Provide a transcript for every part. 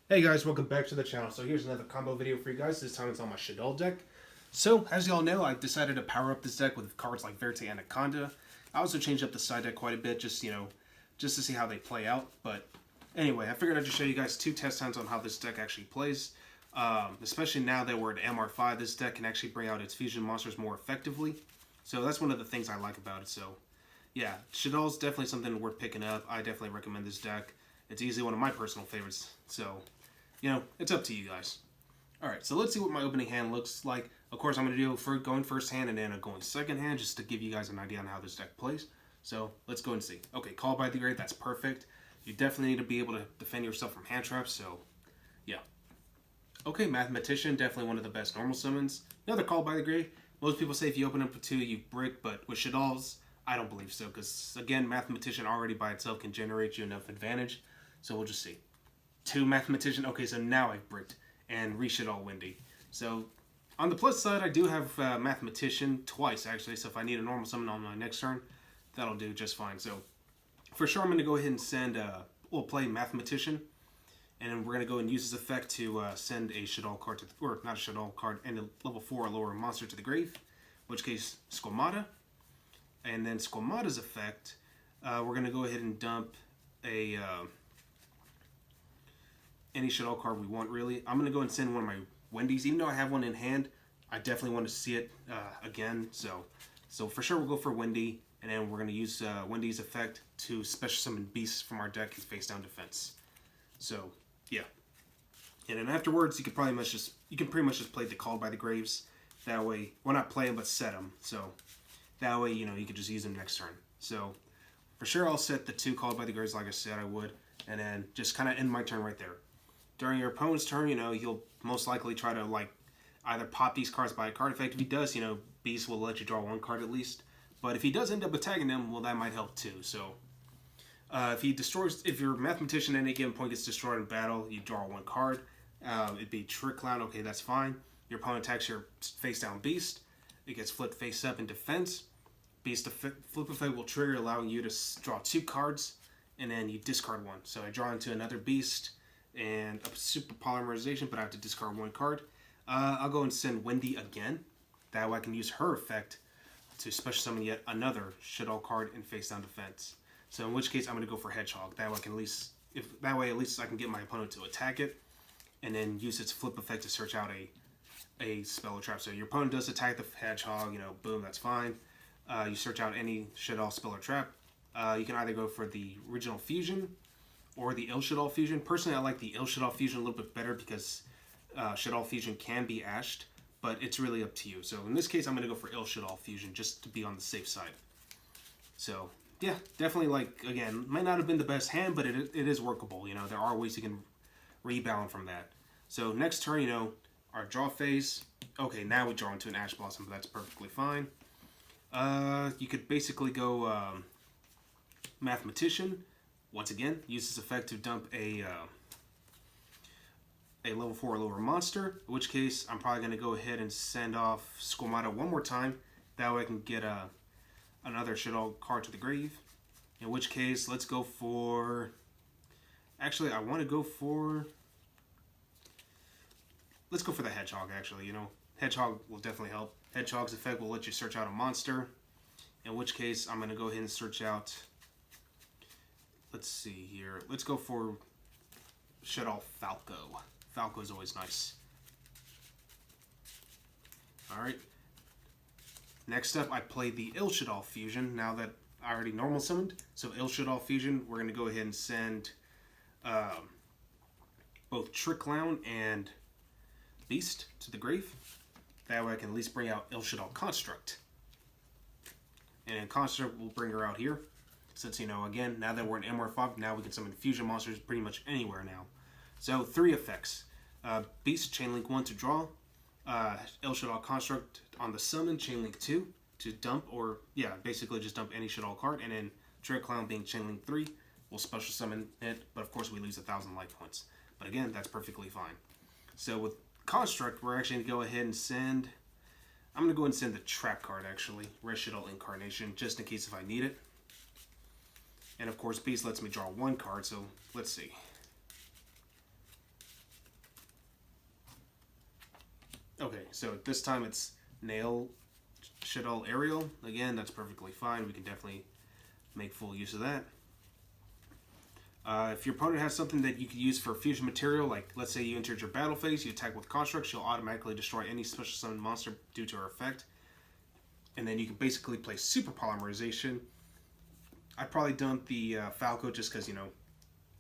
Hey guys, welcome back to the channel. So here's another combo video for you guys. This time it's on my Shaddoll deck. So, as y'all know, I've decided to power up this deck with cards like Verte Anaconda. I also changed up the side deck quite a bit, just to see how they play out. But anyway, I figured I'd just show you guys two test times on how this deck actually plays. Especially now that we're at MR5, this deck can actually bring out its fusion monsters more effectively. So that's one of the things I like about it. So yeah, Shaddolls definitely something worth picking up. I definitely recommend this deck. It's easily one of my personal favorites. So it's up to you guys. Alright, so let's see what my opening hand looks like. Of course, I'm going to do going first hand and then a going second hand just to give you guys an idea on how this deck plays. So let's go and see. Okay, Call by the Grave, that's perfect. You definitely need to be able to defend yourself from hand traps, so yeah. Okay, Mathematician, definitely one of the best normal summons. Another Call by the Grave. Most people say if you open up for 2, you brick, but with Shaddolls, I don't believe so, because again, Mathematician already by itself can generate you enough advantage. So we'll just see. 2 Mathematician. Okay, so now I've bricked and Shaddoll Windy. So on the plus side, I do have Mathematician twice actually. So if I need a normal summon on my next turn, that'll do just fine. So for sure, I'm going to go ahead and send. We'll play Mathematician, and then we're going to go and use this effect to send a Shaddoll card to, or not a Shaddoll card, and a level 4 or lower monster to the grave. In which case, Squamata, and then Squamata's effect. We're going to go ahead and dump a. Any Shaddoll card we want, really. I'm going to go and send one of my Wendy's. Even though I have one in hand, I definitely want to see it again. So for sure we'll go for Wendy, and then we're going to use Wendy's effect to special summon beasts from our deck and face down defense. So, yeah. And then afterwards, you can pretty much just play the Called by the Graves. That way, well, not play them, but set them. So that way, you can just use them next turn. So for sure, I'll set the 2 Called by the Graves like I said I would, and then just kind of end my turn right there. During your opponent's turn, he'll most likely try to either pop these cards by a card effect. If he does, Beast will let you draw 1 card at least. But if he does end up attacking them, well, that might help too. So if your Mathematician at any given point gets destroyed in battle, you draw 1 card. It'd be Trick Clown. Okay, that's fine. Your opponent attacks your face down Beast. It gets flipped face up in defense. Beast flip effect will trigger, allowing you to draw 2 cards, and then you discard 1. So I draw into another Beast and a super polymerization, but I have to discard 1 card. I'll go and send Wendy again. That way I can use her effect to special summon yet another Shaddoll card in face down defense. So in which case I'm going to go for Hedgehog. That way at least I can get my opponent to attack it, and then use its flip effect to search out a spell or trap. So your opponent does attack the Hedgehog, boom, that's fine. You search out any Shaddoll spell or trap. You can either go for the original fusion or the Shaddoll Fusion. Personally, I like the Shaddoll Fusion a little bit better because Shaddoll Fusion can be ashed, but it's really up to you. So in this case, I'm going to go for Shaddoll Fusion just to be on the safe side. So yeah, definitely again, might not have been the best hand, but it is workable. There are ways you can rebound from that. So next turn, our draw phase. Okay, now we draw into an Ash Blossom, but that's perfectly fine. You could basically go Mathematician. Once again, use this effect to dump a level 4 or lower monster, in which case I'm probably going to go ahead and send off Squamata 1 more time. That way I can get another Shaddoll card to the grave. In which case, let's go for... Actually, I want to go for... Let's go for the Hedgehog, actually. Hedgehog will definitely help. Hedgehog's effect will let you search out a monster. In which case, I'm going to go ahead and search out... Let's see here. Let's go for Shaddoll Falco. Falco is always nice. Alright. Next up, I play the Shaddoll Fusion, now that I already normal summoned. So Shaddoll Fusion, we're going to go ahead and send both Trick Clown and Beast to the grave. That way I can at least bring out Shaddoll Construct. And then Construct will bring her out here. Since, again, now that we're in MR5, now we can summon fusion monsters pretty much anywhere now. So, 3 effects. Beast, Chainlink 1 to draw. Shaddoll Construct on the summon, Chainlink 2 to dump, or, yeah, basically just dump any Shaddoll card. And then Trick Clown being Chainlink 3, we'll special summon it, but of course we lose 1,000 life points. But again, that's perfectly fine. So, with Construct, we're actually going to go ahead and send... I'm going to go ahead and send the Trap card, actually. Shaddoll Incarnation, just in case if I need it. And of course, Beast lets me draw 1 card, so let's see. Okay, so this time it's Nail, Shaddoll, Aerial. Again, that's perfectly fine. We can definitely make full use of that. If your opponent has something that you could use for fusion material, like let's say you entered your battle phase, you attack with Construct, she'll automatically destroy any special summon monster due to her effect. And then you can basically play Super Polymerization. I probably dump the Falco just because, you know,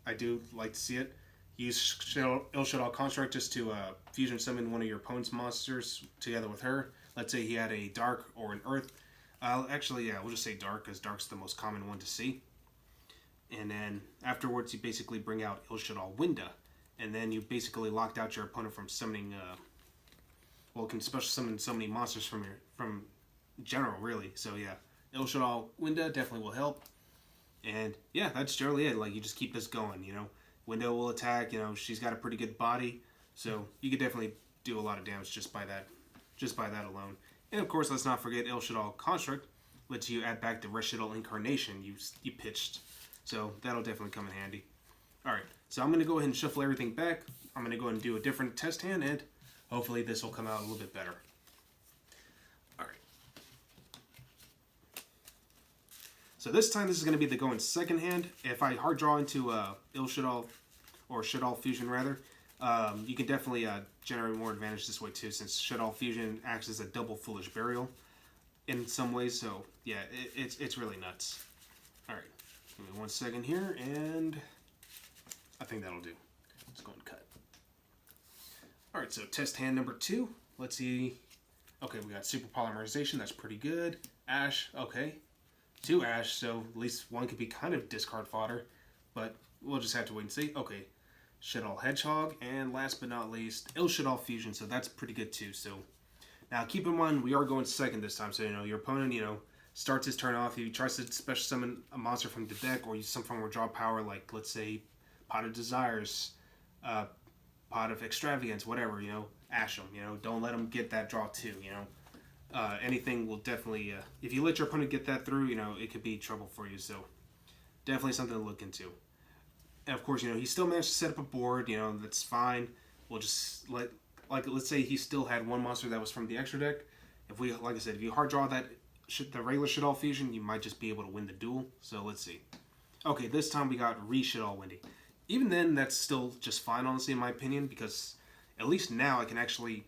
I do like to see it. Use Shaddoll Construct just to fusion summon one of your opponent's monsters together with her. Let's say he had a Dark or an Earth. Actually, yeah, we'll just say Dark because Dark's the most common one to see. And then afterwards, you basically bring out Shaddoll Winda. And then you basically locked out your opponent from summoning, well, can special summon so many monsters from general, really. So yeah, Shaddoll Winda definitely will help. And yeah, that's generally it. Like, you just keep this going, you know. Winda will attack, you know, she's got a pretty good body. So you could definitely do a lot of damage just by that alone. And of course, let's not forget Shaddoll Construct lets you add back the Shaddoll Incarnation you pitched. So that'll definitely come in handy. Alright, so I'm going to go ahead and shuffle everything back. I'm going to go ahead and do a different test hand, and hopefully this will come out a little bit better. Alright. So this time this is going to be the going second hand. If I hard draw into Shaddoll, or Shaddoll Fusion rather, you can definitely generate more advantage this way too, since Shaddoll Fusion acts as a double Foolish Burial in some ways. So yeah, it's really nuts. Alright. Give me 1 second here, and I think that'll do. Let's go and cut. Alright, so test hand number 2. Let's see. Okay, we got Super Polymerization. That's pretty good. Ash. Okay. 2 Ash, so at least one could be kind of discard fodder. But we'll just have to wait and see. Okay. Shaddoll Hedgehog. And last but not least, Shaddoll Fusion. So that's pretty good too. So now keep in mind, we are going second this time. So, you know, your opponent, you know, starts his turn off. He tries to special summon a monster from the deck or use some form of draw power, like, let's say, Pot of Desires, Pot of Extravagance, whatever, you know. Ash him, you know. Don't let him get that draw too, you know. Anything will definitely, if you let your opponent get that through, you know, it could be trouble for you. So definitely something to look into. And of course, you know, he still managed to set up a board, you know, that's fine. We'll just let's say he still had one monster that was from the extra deck. If we, like I said, if you hard draw that, the regular Shaddoll Fusion, you might just be able to win the duel. So let's see. Okay, this time we got Shaddoll Windy. Even then, that's still just fine, honestly, in my opinion, because at least now I can actually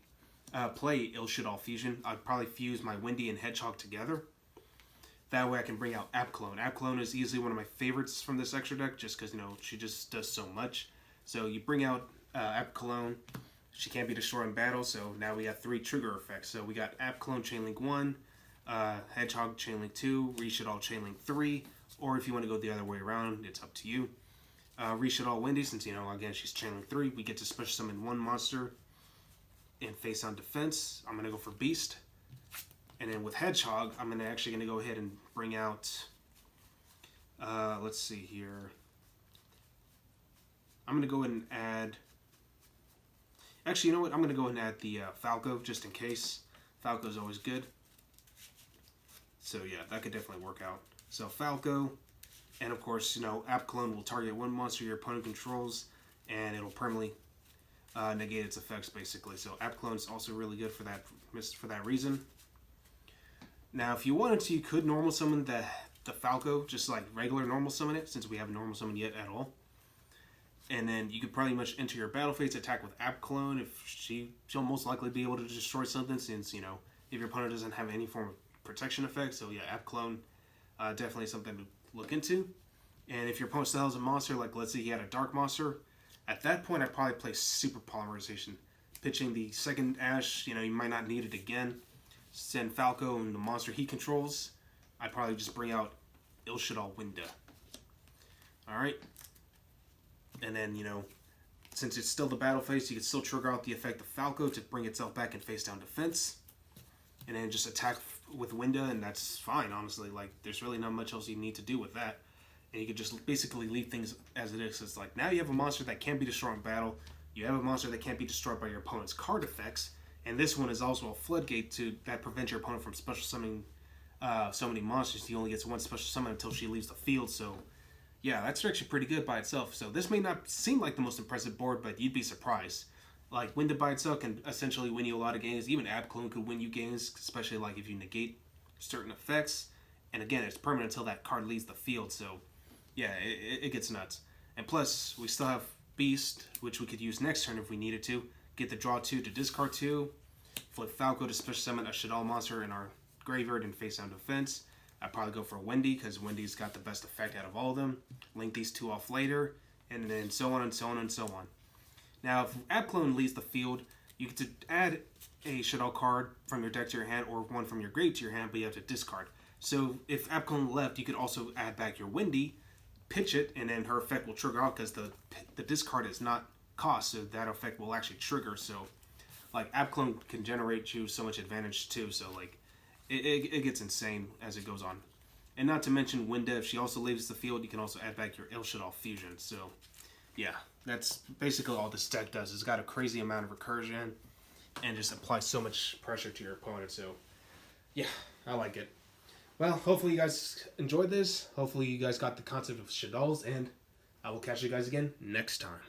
play Shaddoll Fusion. I'd probably fuse my Windy and Hedgehog together. That way I can bring out Apclone. Apclone is easily one of my favorites from this extra deck, just because, you know, she just does so much. So you bring out Apclone. She can't be destroyed in battle, so now we have 3 trigger effects. So we got Apclone Chainlink 1, Hedgehog Chainlink 2, Shaddoll Chainlink 3, or if you want to go the other way around, it's up to you. Shaddoll Windy, since, you know, again, she's Chainlink 3, we get to special summon 1 monster and face on defense. I'm going to go for Beast. And then with Hedgehog, I'm actually going to go ahead and bring out, let's see here. I'm going to go ahead and add, actually, you know what? I'm going to go ahead and add the Falco, just in case. Falco's always good. So yeah, that could definitely work out. So Falco, and of course, you know, Apclone will target 1 monster your opponent controls, and it'll permanently negate its effects, basically. So Apclone is also really good for that reason. Now, if you wanted to, you could normal summon the Falco, just like regular normal summon it, since we haven't normal summoned yet at all. And then you could probably much enter your battle phase, attack with Apclone. If she'll most likely be able to destroy something, since, you know, if your opponent doesn't have any form of protection effect. So yeah, Apclone, definitely something to look into. And if your opponent still has a monster, like let's say he had a dark monster, at that point I'd probably play Super Polymerization. Pitching the second Ash, you know, you might not need it again. Send Falco and the monster he controls. I'd probably just bring out Shaddoll Winda. Alright. And then, you know, since it's still the battle phase, you can still trigger out the effect of Falco to bring itself back in face down defense. And then just attack with Winda, and that's fine, honestly. Like, there's really not much else you need to do with that. And you could just basically leave things as it is. It's like, now you have a monster that can't be destroyed in battle. You have a monster that can't be destroyed by your opponent's card effects. And this one is also a floodgate that prevents your opponent from special summoning so many monsters. He only gets 1 special summon until she leaves the field. So, yeah, that's actually pretty good by itself. So this may not seem like the most impressive board, but you'd be surprised. Like Winded by itself can essentially win you a lot of games. Even Abclone could win you games, especially like if you negate certain effects. And again, it's permanent until that card leaves the field. So yeah, it gets nuts. And plus, we still have Beast, which we could use next turn if we needed to. Get the draw 2 to discard 2. Flip Falco to special summon a Shaddoll monster in our graveyard and face down defense. I'd probably go for Wendy because Wendy's got the best effect out of all of them. Link these two off later, and then so on and so on and so on. Now, if Abclone leaves the field, you get to add a Shaddoll card from your deck to your hand or one from your grave to your hand, but you have to discard. So if Abclone left, you could also add back your Wendy, pitch it, and then her effect will trigger out because the discard is not cost, so that effect will actually trigger. So like Abclone can generate you so much advantage too, so like it gets insane as it goes on. And not to mention Winda, if she also leaves the field, you can also add back your Il Shaddoll fusion. So yeah, that's basically all this deck does. It's got a crazy amount of recursion and just applies so much pressure to your opponent. So yeah, I like it. Well, hopefully you guys enjoyed this. Hopefully you guys got the concept of Shaddolls, and I will catch you guys again next time.